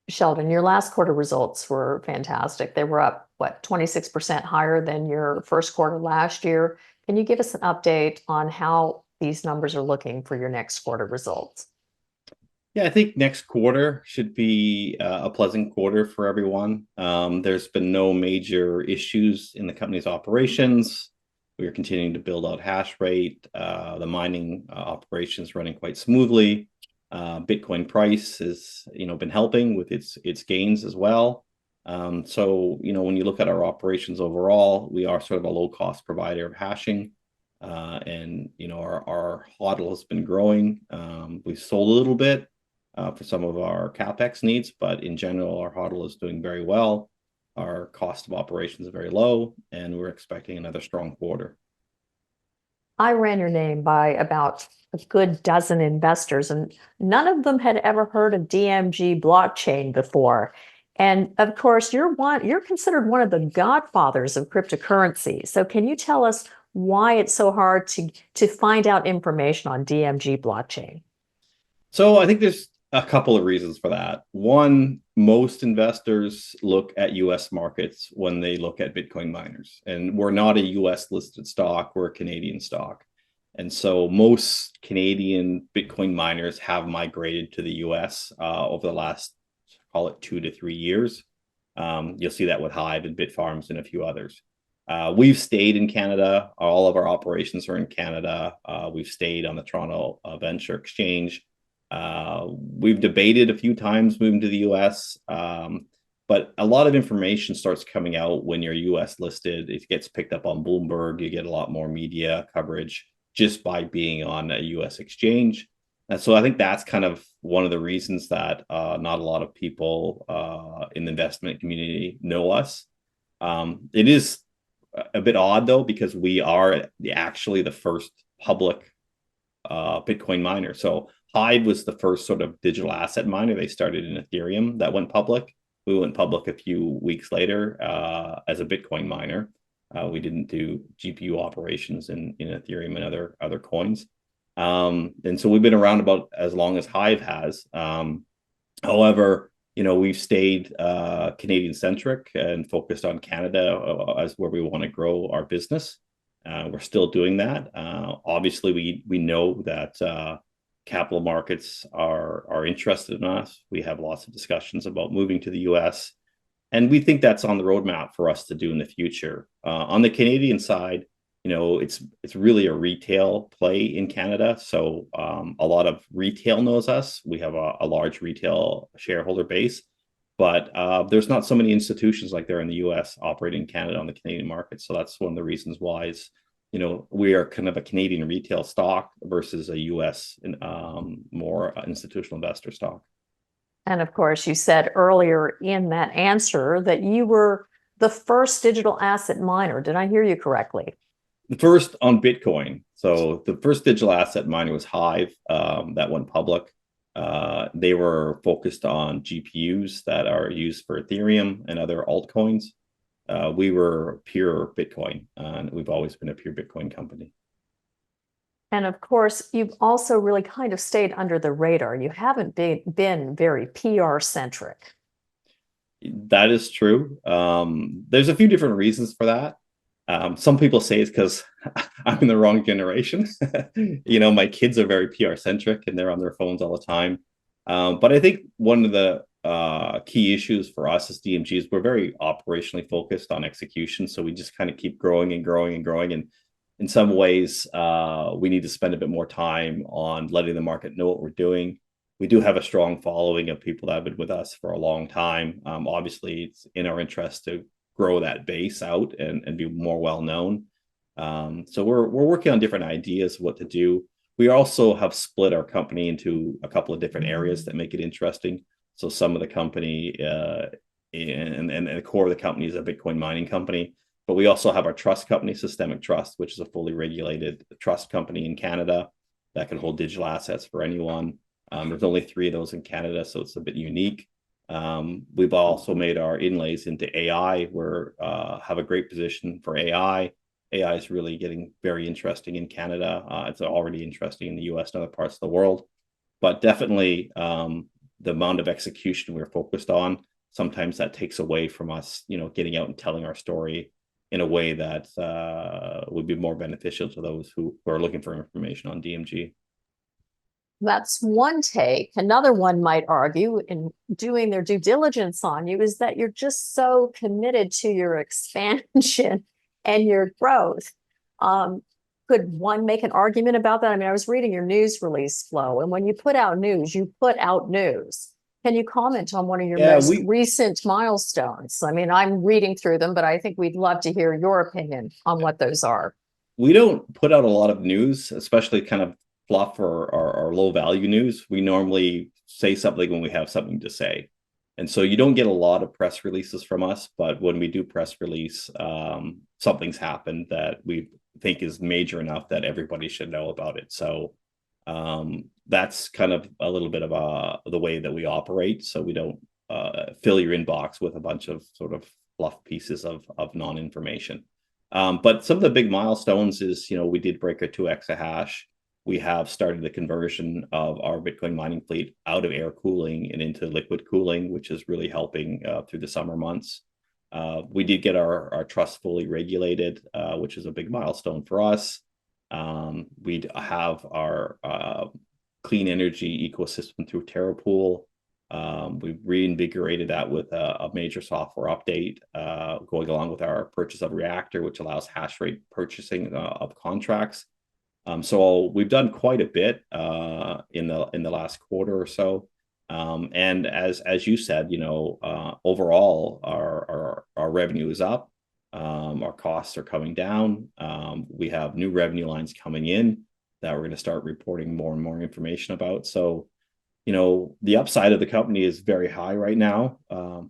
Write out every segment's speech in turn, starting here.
Sheldon, your last quarter results were fantastic. They were up, what, 26% higher than your first quarter last year. Can you give us an update on how these numbers are looking for your next quarter results? Yeah, I think next quarter should be a pleasant quarter for everyone. There's been no major issues in the company's operations. We are continuing to build out hash rate. The mining operations running quite smoothly. Bitcoin price has, been helping with its gains as well. So, when you look at our operations overall, we are sort of a low-cost provider of hashing. And, our HODL has been growing. We've sold a little bit for some of our CapEx needs, but in general, our HODL is doing very well. Our cost of operations is very low, and we're expecting another strong quarter. I ran your name by about a good dozen investors, and none of them had ever heard of DMG blockchain before. And of course, you're considered one of the godfathers of cryptocurrency. So can you tell us why it's so hard to find out information on DMG blockchain? So I think there's a couple of reasons for that. One, most investors look at US markets when they look at Bitcoin miners, and we're not a US listed stock, we're a Canadian stock. And so most Canadian Bitcoin miners have migrated to the US over the last, call it 2 to 3 years. You'll see that with Hive and Bitfarms and a few others. We've stayed in Canada. All of our operations are in Canada. We've stayed on the Toronto Venture Exchange. We've debated a few times moving to the US, but a lot of information starts coming out when you're US listed. It gets picked up on Bloomberg. You get a lot more media coverage just by being on a US exchange. And so I think that's kind of one of the reasons that not a lot of people in the investment community know us. It is a bit odd, though, because we are actually the first public Bitcoin miner. So Hive was the first sort of digital asset miner. They started in Ethereum that went public. We went public a few weeks later as a Bitcoin miner. We didn't do GPU operations in Ethereum and other coins. And so we've been around about as long as Hive has. However, we've stayed Canadian centric and focused on Canada as where we want to grow our business. We're still doing that. Obviously, we know that capital markets are interested in us. We have lots of discussions about moving to the US, and we think that's on the roadmap for us to do in the future. On the Canadian side, it's really a retail play in Canada. So a lot of retail knows us. We have a large retail shareholder base, but there's not so many institutions like there in the US operating in Canada on the Canadian market. So that's one of the reasons why we are kind of a Canadian retail stock versus a US more institutional investor stock. And of course, you said earlier in that answer that you were the first digital asset miner. Did I hear you correctly? The first on Bitcoin. So the first digital asset miner was Hive that went public. They were focused on GPUs that are used for Ethereum and other altcoins. We were pure Bitcoin, and we've always been a pure Bitcoin company. And of course, you've also really kind of stayed under the radar. You haven't been very PR centric. That is true. There's a few different reasons for that. Some people say it's because I'm in the wrong generation. My kids are very PR centric and they're on their phones all the time. But I think one of the key issues for us as DMG is we're very operationally focused on execution. So we just kind of keep growing and growing and growing. And in some ways, we need to spend a bit more time on letting the market know what we're doing. We do have a strong following of people that have been with us for a long time. Obviously, it's in our interest to grow that base out and be more well known. So we're working on different ideas of what to do. We also have split our company into a couple of different areas that make it interesting. So some of the company and the core of the company is a Bitcoin mining company. But we also have our trust company, Systemic Trust, which is a fully regulated trust company in Canada that can hold digital assets for anyone. There's only 3 of those in Canada, so it's a bit unique. We've also made our inlays into AI. We have a great position for AI. AI is really getting very interesting in Canada. It's already interesting in the US and other parts of the world. But definitely the amount of execution we're focused on, sometimes that takes away from us, getting out and telling our story in a way that would be more beneficial to those who are looking for information on DMG. That's one take. Another one might argue, in doing their due diligence on you, is that you're just so committed to your expansion and your growth. Could one make an argument about that? I mean, I was reading your news release flow, and when you put out news, you put out news. Can you comment on one of your most recent milestones? I mean, I'm reading through them, but I think we'd love to hear your opinion on what those are. We don't put out a lot of news, especially kind of fluff or low value news. We normally say something when we have something to say. And so you don't get a lot of press releases from us, but when we do press release, something's happened that we think is major enough that everybody should know about it. So that's kind of a little bit of the way that we operate. So we don't fill your inbox with a bunch of sort of fluff pieces of non-information. But some of the big milestones is, we did break our 2 exahash. We have started the conversion of our Bitcoin mining fleet out of air cooling and into liquid cooling, which is really helping through the summer months. We did get our trust fully regulated, which is a big milestone for us. We have our clean energy ecosystem through TerraPool. We've reinvigorated that with a major software update going along with our purchase of Reactor, which allows hash rate purchasing of contracts. So we've done quite a bit in the last quarter or so. And as you said, overall our revenue is up. Our costs are coming down. We have new revenue lines coming in that we're going to start reporting more and more information about. So, the upside of the company is very high right now.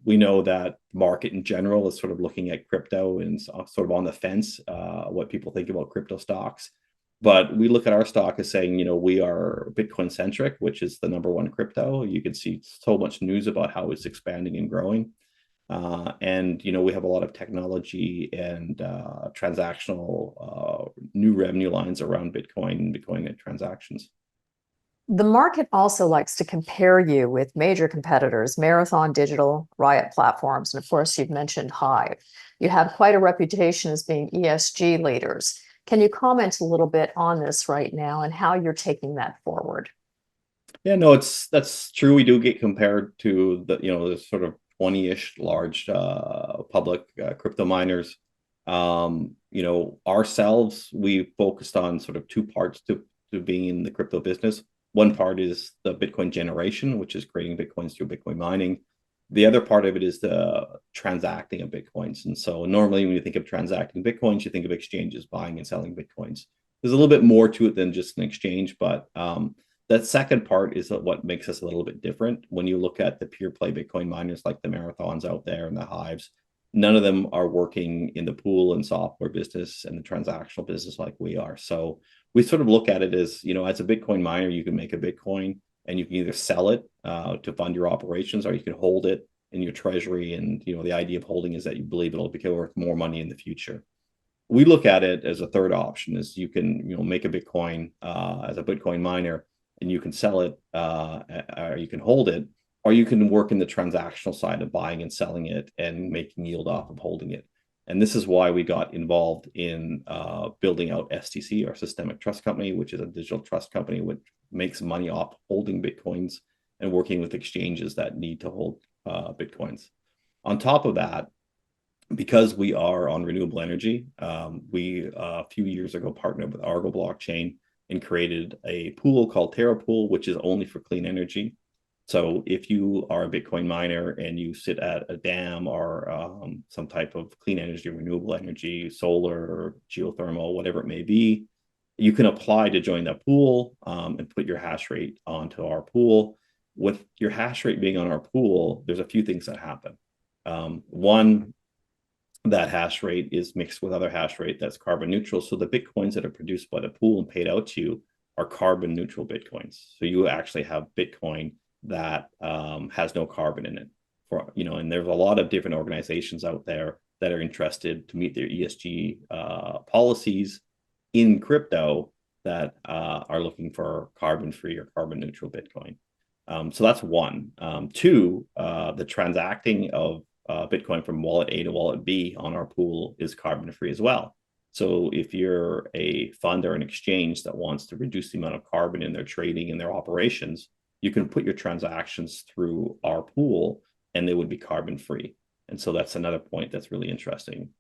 We know that the market in general is sort of looking at crypto and sort of on the fence, what people think about crypto stocks. But we look at our stock as saying, we are Bitcoin centric, which is the #1 crypto. You can see so much news about how it's expanding and growing. And, we have a lot of technology and transactional new revenue lines around Bitcoin and Bitcoin transactions. The market also likes to compare you with major competitors, Marathon Digital, Riot Platforms, and of course, you've mentioned Hive. You have quite a reputation as being ESG leaders. Can you comment a little bit on this right now and how you're taking that forward? Yeah, no, that's true. We do get compared to the sort of 20-ish large public crypto miners. Ourselves, we focused on sort of 2 parts to being in the crypto business. One part is the Bitcoin generation, which is creating Bitcoins through Bitcoin mining. The other part of it is the transacting of Bitcoins. And so normally when you think of transacting Bitcoins, you think of exchanges buying and selling Bitcoins. There's a little bit more to it than just an exchange, but that second part is what makes us a little bit different. When you look at the pure play Bitcoin miners like the Marathons out there and the Hives, none of them are working in the pool and software business and the transactional business like we are. So we sort of look at it as, as a Bitcoin miner, you can make a Bitcoin and you can either sell it to fund your operations, or you can hold it in your treasury. And, the idea of holding is that you believe it'll become worth more money in the future. We look at it as a third option is you can, make a Bitcoin as a Bitcoin miner and you can sell it or you can hold it, or you can work in the transactional side of buying and selling it and making yield off of holding it. And this is why we got involved in building out STC, our Systemic Trust Company, which is a digital trust company which makes money off holding Bitcoins and working with exchanges that need to hold Bitcoins. On top of that, because we are on renewable energy, we a few years ago partnered with Argo Blockchain and created a pool called TerraPool, which is only for clean energy. So if you are a Bitcoin miner and you sit at a dam or some type of clean energy, renewable energy, solar, geothermal, whatever it may be, you can apply to join that pool and put your hash rate onto our pool. With your hash rate being on our pool, there's a few things that happen. One, that hash rate is mixed with other hash rate that's carbon neutral. So the Bitcoins that are produced by the pool and paid out to you are carbon neutral Bitcoins. So you actually have Bitcoin that has no carbon in it. And there's a lot of different organizations out there that are interested to meet their ESG policies in crypto that are looking for carbon-free or carbon-neutral Bitcoin. So that's one. Two, the transacting of Bitcoin from wallet A to wallet B on our pool is carbon-free as well. So if you're a fund or an exchange that wants to reduce the amount of carbon in their trading and their operations, you can put your transactions through our pool and they would be carbon-free. And so that's another point that's really interesting.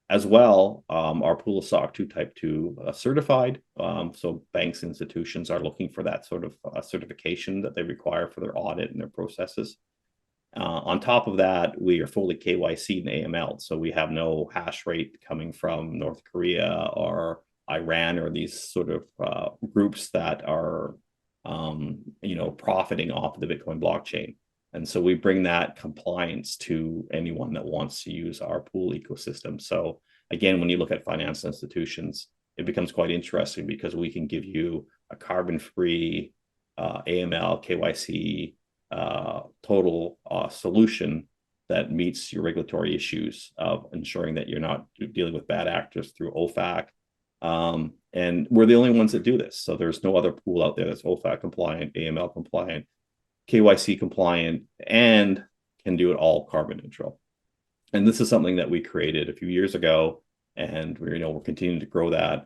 As well, our pool is SOC 2 Type 2 certified. So banks and institutions are looking for that sort of certification that they require for their audit and their processes. On top of that, we are fully KYC and AML. So we have no hash rate coming from North Korea or Iran or these sort of groups that are profiting off of the Bitcoin blockchain. And so we bring that compliance to anyone that wants to use our pool ecosystem. So again, when you look at financial institutions, it becomes quite interesting because we can give you a carbon-free AML, KYC, total solution that meets your regulatory issues of ensuring that you're not dealing with bad actors through OFAC. And we're the only ones that do this. So there's no other pool out there that's OFAC compliant, AML compliant, KYC compliant, and can do it all carbon neutral. And this is something that we created a few years ago, and we're continuing to grow that.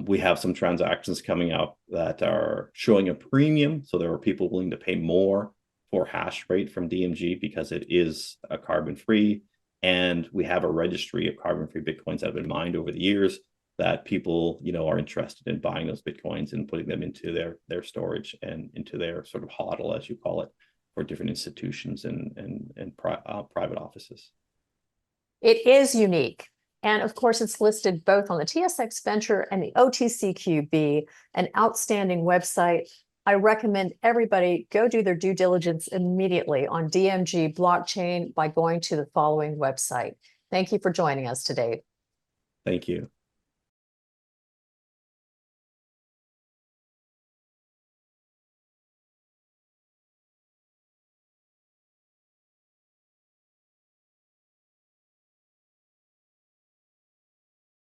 We have some transactions coming up that are showing a premium. So there are people willing to pay more for hash rate from DMG because it is a carbon-free. And we have a registry of carbon-free Bitcoins that have been mined over the years that people, are interested in buying those Bitcoins and putting them into their storage and into their sort of HODL, as you call it, for different institutions and private offices. It is unique. And of course, it's listed both on the TSX Venture and the OTCQB, an outstanding website. I recommend everybody go do their due diligence immediately on DMG blockchain by going to the following website. Thank you for joining us today. Thank you.